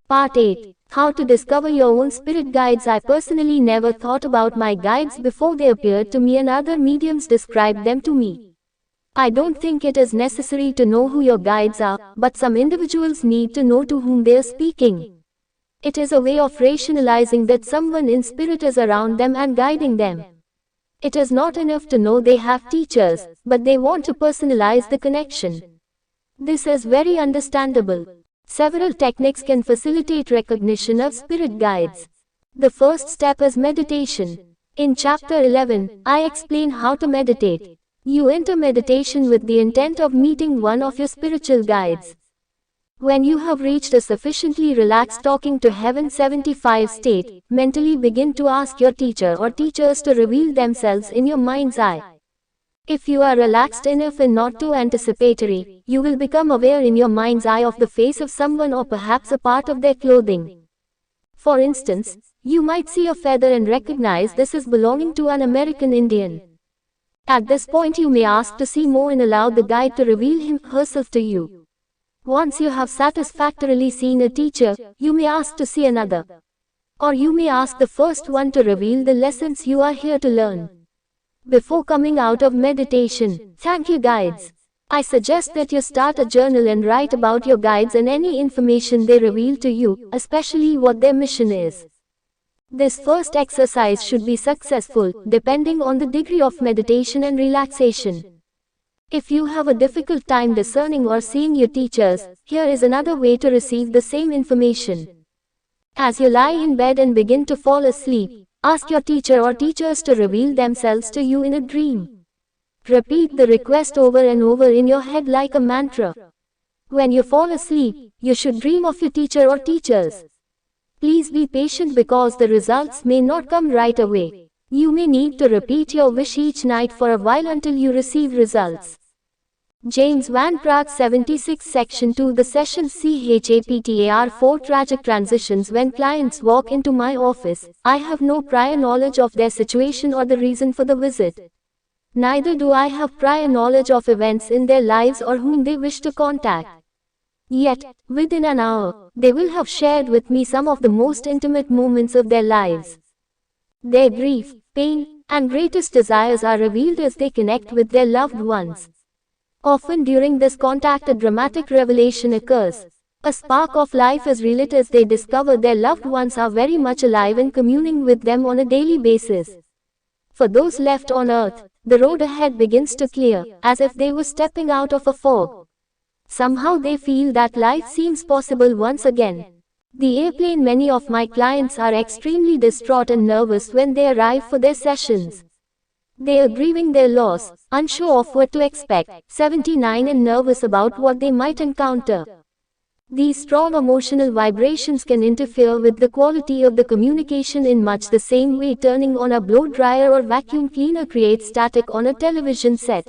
Part 8. How to discover your own spirit guides. I personally never thought about my guides before they appeared to me and other mediums described them to me. I don't think it is necessary to know who your guides are, but some individuals need to know to whom they are speaking. It is a way of rationalizing that someone in spirit is around them and guiding them. It is not enough to know they have teachers, but they want to personalize the connection. This is very understandable. Several techniques can facilitate recognition of spirit guides. The first step is meditation. In Chapter 11, I explain how to meditate. You enter meditation with the intent of meeting one of your spiritual guides. When you have reached a sufficiently relaxed talking to heaven 75 state, mentally begin to ask your teacher or teachers to reveal themselves in your mind's eye. If you are relaxed enough and not too anticipatory, you will become aware in your mind's eye of the face of someone or perhaps a part of their clothing. For instance, you might see a feather and recognize this as belonging to an American Indian. At this point you may ask to see more and allow the guide to reveal him/herself to you. Once you have satisfactorily seen a teacher, you may ask to see another. Or you may ask the first one to reveal the lessons you are here to learn. Before coming out of meditation, thank you guides. I suggest that you start a journal and write about your guides and any information they reveal to you, especially what their mission is. This first exercise should be successful, depending on the degree of meditation and relaxation. If you have a difficult time discerning or seeing your teachers, here is another way to receive the same information. As you lie in bed and begin to fall asleep, ask your teacher or teachers to reveal themselves to you in a dream. Repeat the request over and over in your head like a mantra. When you fall asleep, you should dream of your teacher or teachers. Please be patient because the results may not come right away. You may need to repeat your wish each night for a while until you receive results. James Van Praagh 76 Section 2 The session CHAPTAR 4 Tragic transitions. When clients walk into my office, I have no prior knowledge of their situation or the reason for the visit. Neither do I have prior knowledge of events in their lives or whom they wish to contact. Yet, within an hour, they will have shared with me some of the most intimate moments of their lives. Their grief, pain, and greatest desires are revealed as they connect with their loved ones. Often during this contact a dramatic revelation occurs. A spark of life is relit as they discover their loved ones are very much alive and communing with them on a daily basis. For those left on earth, the road ahead begins to clear, as if they were stepping out of a fog. Somehow they feel that life seems possible once again. The airplane. Many of my clients are extremely distraught and nervous when they arrive for their sessions. They are grieving their loss, unsure of what to expect, 79 and nervous about what they might encounter. These strong emotional vibrations can interfere with the quality of the communication in much the same way turning on a blow dryer or vacuum cleaner creates static on a television set.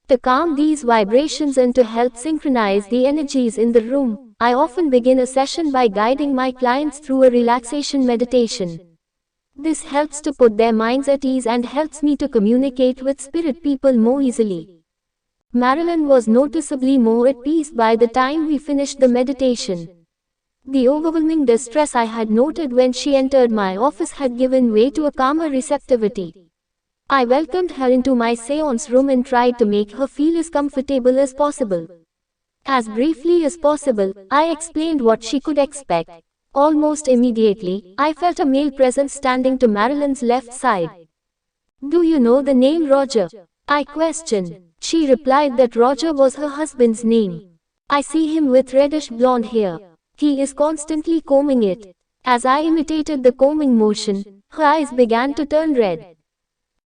To calm these vibrations and to help synchronize the energies in the room, I often begin a session by guiding my clients through a relaxation meditation. This helps to put their minds at ease and helps me to communicate with spirit people more easily. Marilyn was noticeably more at peace by the time we finished the meditation. The overwhelming distress I had noted when she entered my office had given way to a calmer receptivity. I welcomed her into my séance room and tried to make her feel as comfortable as possible. As briefly as possible, I explained what she could expect. Almost immediately, I felt a male presence standing to Marilyn's left side. "Do you know the name Roger?" I questioned. She replied that Roger was her husband's name. "I see him with reddish blonde hair. He is constantly combing it." As I imitated the combing motion, her eyes began to turn red.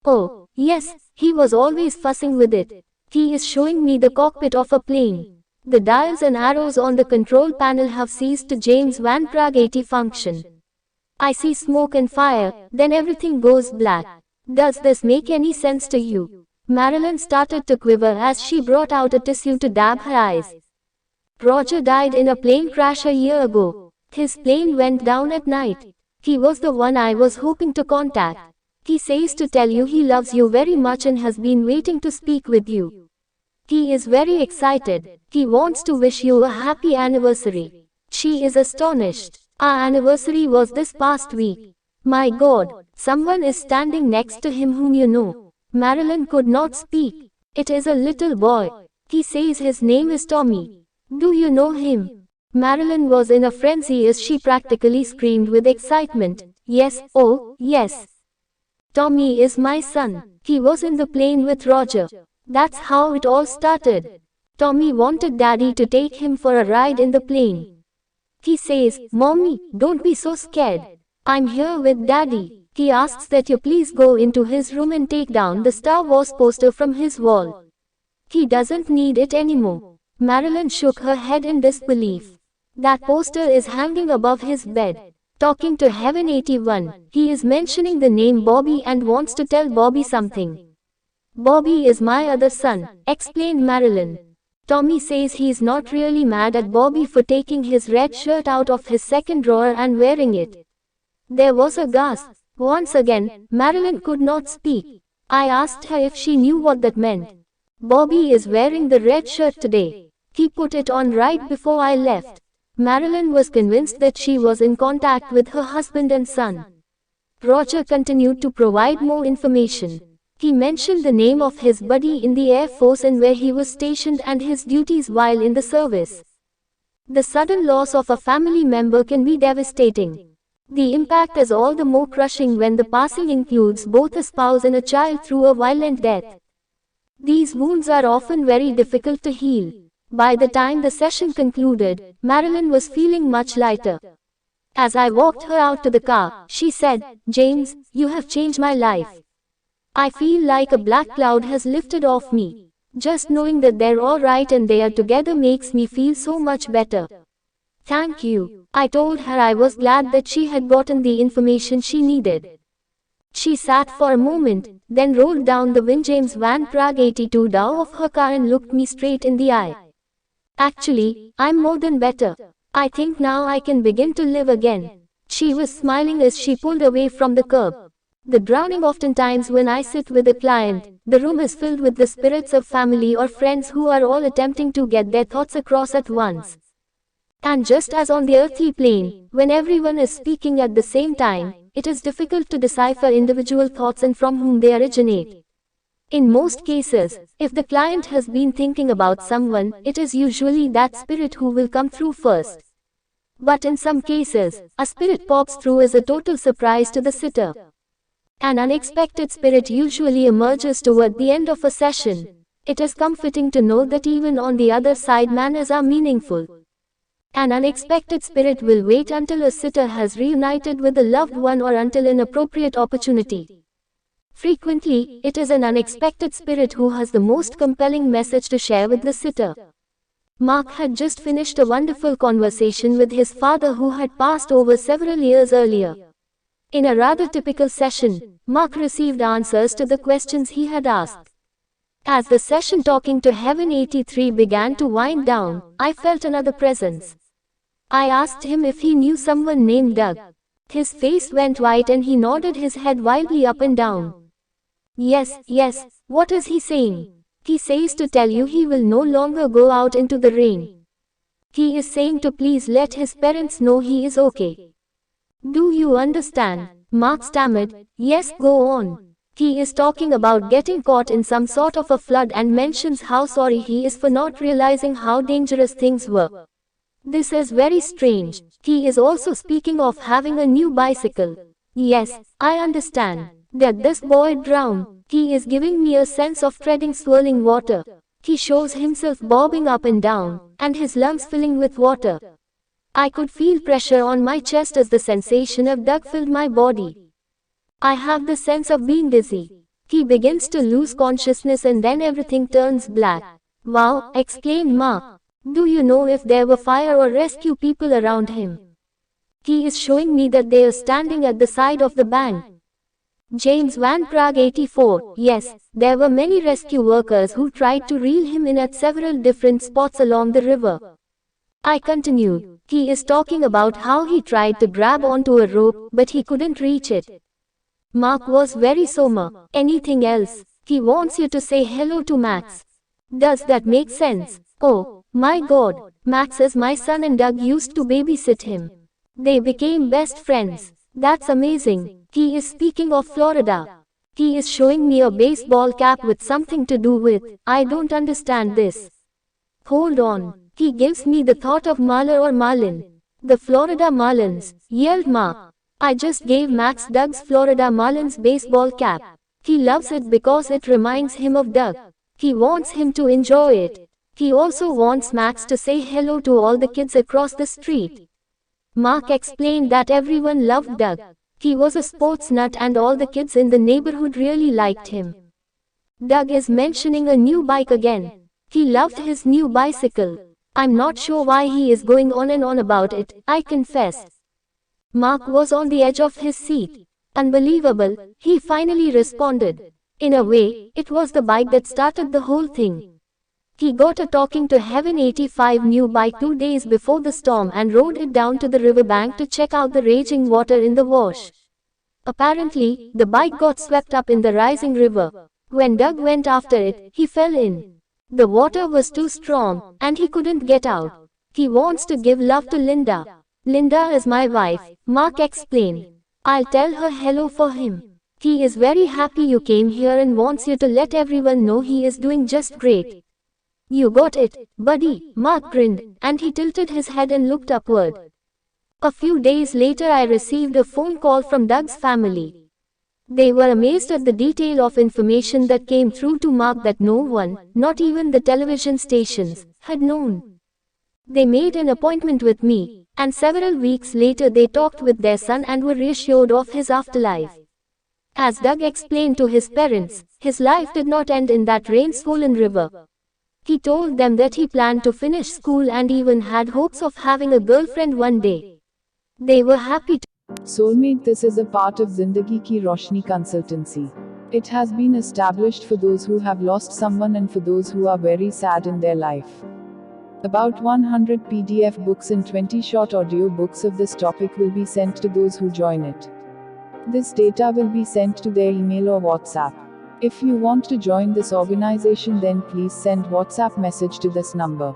"Oh, yes, he was always fussing with it. He is showing me the cockpit of a plane. The dials and arrows on the control panel have ceased to James Van Praagh 80 function. I see smoke and fire, then everything goes black. Does this make any sense to you?" Marilyn started to quiver as she brought out a tissue to dab her eyes. "Roger died in a plane crash a year ago. His plane went down at night. He was the one I was hoping to contact. He says to tell you he loves you very much and has been waiting to speak with you. He is very excited. He wants to wish you a happy anniversary." She is astonished. Our anniversary was this past week. My God, someone is standing next to him whom you know. Marilyn could not speak. It is a little boy. He says his name is Tommy. Do you know him? Marilyn was in a frenzy as she practically screamed with excitement. Yes, oh, yes. Tommy is my son. He was in the plane with Roger. That's how it all started. Tommy wanted Daddy to take him for a ride in the plane. He says, Mommy, don't be so scared. I'm here with Daddy. He asks that you please go into his room and take down the Star Wars poster from his wall. He doesn't need it anymore. Marilyn shook her head in disbelief. That poster is hanging above his bed. Talking to Heaven 81, he is mentioning the name Bobby and wants to tell Bobby something. Bobby is my other son, explained Marilyn. Tommy says he's not really mad at Bobby for taking his red shirt out of his second drawer and wearing it. There was a gasp. Once again, Marilyn could not speak. I asked her if she knew what that meant. Bobby is wearing the red shirt today. He put it on right before I left. Marilyn was convinced that she was in contact with her husband and son. Roger continued to provide more information. He mentioned the name of his buddy in the Air Force and where he was stationed and his duties while in the service. The sudden loss of a family member can be devastating. The impact is all the more crushing when the passing includes both a spouse and a child through a violent death. These wounds are often very difficult to heal. By the time the session concluded, Marilyn was feeling much lighter. As I walked her out to the car, she said, James, you have changed my life. I feel like a black cloud has lifted off me. Just knowing that they're all right and they are together makes me feel so much better. Thank you. I told her I was glad that she had gotten the information she needed. She sat for a moment, then rolled down the James Van Praagh 82 door of her car and looked me straight in the eye. Actually, I'm more than better. I think now I can begin to live again. She was smiling as she pulled away from the curb. The drowning oftentimes when I sit with a client, the room is filled with the spirits of family or friends who are all attempting to get their thoughts across at once. And just as on the earthly plane, when everyone is speaking at the same time, it is difficult to decipher individual thoughts and from whom they originate. In most cases, if the client has been thinking about someone, it is usually that spirit who will come through first. But in some cases, a spirit pops through as a total surprise to the sitter. An unexpected spirit usually emerges toward the end of a session. It is comforting to know that even on the other side manners are meaningful. An unexpected spirit will wait until a sitter has reunited with a loved one or until an appropriate opportunity. Frequently, it is an unexpected spirit who has the most compelling message to share with the sitter. Mark had just finished a wonderful conversation with his father who had passed over several years earlier. In a rather typical session, Mark received answers to the questions he had asked. As the session Talking to Heaven 83 began to wind down, I felt another presence. I asked him if he knew someone named Doug. His face went white and he nodded his head wildly up and down. Yes, what is he saying? He says to tell you he will no longer go out into the rain. He is saying to please let his parents know he is okay. Do you understand? Mark stammered, yes, go on. He is talking about getting caught in some sort of a flood and mentions how sorry he is for not realizing how dangerous things were. This is very strange. He is also speaking of having a new bicycle. Yes, I understand. Did this boy drown? He is giving me a sense of treading swirling water. He shows himself bobbing up and down, and his lungs filling with water. I could feel pressure on my chest as the sensation of Doug filled my body. I have the sense of being dizzy. He begins to lose consciousness and then everything turns black. Wow, exclaimed Mark. Do you know if there were fire or rescue people around him? He is showing me that they are standing at the side of the bank. James Van Praagh 84, yes, there were many rescue workers who tried to reel him in at several different spots along the river. I continued, he is talking about how he tried to grab onto a rope, but he couldn't reach it. Mark was very somber. Anything else? He wants you to say hello to Max. Does that make sense? Oh, My God, Max is my son and Doug used to babysit him. They became best friends. That's amazing. He is speaking of Florida. He is showing me a baseball cap with something to do with. I don't understand this. Hold on. He gives me the thought of Marler or Marlin. The Florida Marlins, yelled Mark. I just gave Max Doug's Florida Marlins baseball cap. He loves it because it reminds him of Doug. He wants him to enjoy it. He also wants Max to say hello to all the kids across the street. Mark explained that everyone loved Doug. He was a sports nut and all the kids in the neighborhood really liked him. Doug is mentioning a new bike again. He loved his new bicycle. I'm not sure why he is going on and on about it, I confess. Mark was on the edge of his seat. Unbelievable, he finally responded. In a way, it was the bike that started the whole thing. He got a talking to Heaven 85 new bike 2 days before the storm and rode it down to the riverbank to check out the raging water in the wash. Apparently, the bike got swept up in the rising river. When Doug went after it, he fell in. The water was too strong, and he couldn't get out. He wants to give love to Linda. Linda is my wife, Mark explained. I'll tell her hello for him. He is very happy you came here and wants you to let everyone know he is doing just great. You got it, buddy, Mark grinned, and he tilted his head and looked upward. A few days later I received a phone call from Doug's family. They were amazed at the detail of information that came through to Mark that no one, not even the television stations, had known. They made an appointment with me, and several weeks later they talked with their son and were reassured of his afterlife. As Doug explained to his parents, his life did not end in that rain-swollen river. He told them that he planned to finish school and even had hopes of having a girlfriend one day. They were happy to. Soulmate, this is a part of Zindagi Ki Roshni consultancy. It has been established for those who have lost someone and for those who are very sad in their life. About 100 PDF books and 20 short audio books of this topic will be sent to those who join it. This data will be sent to their email or WhatsApp. If you want to join this organization, then please send WhatsApp message to this number.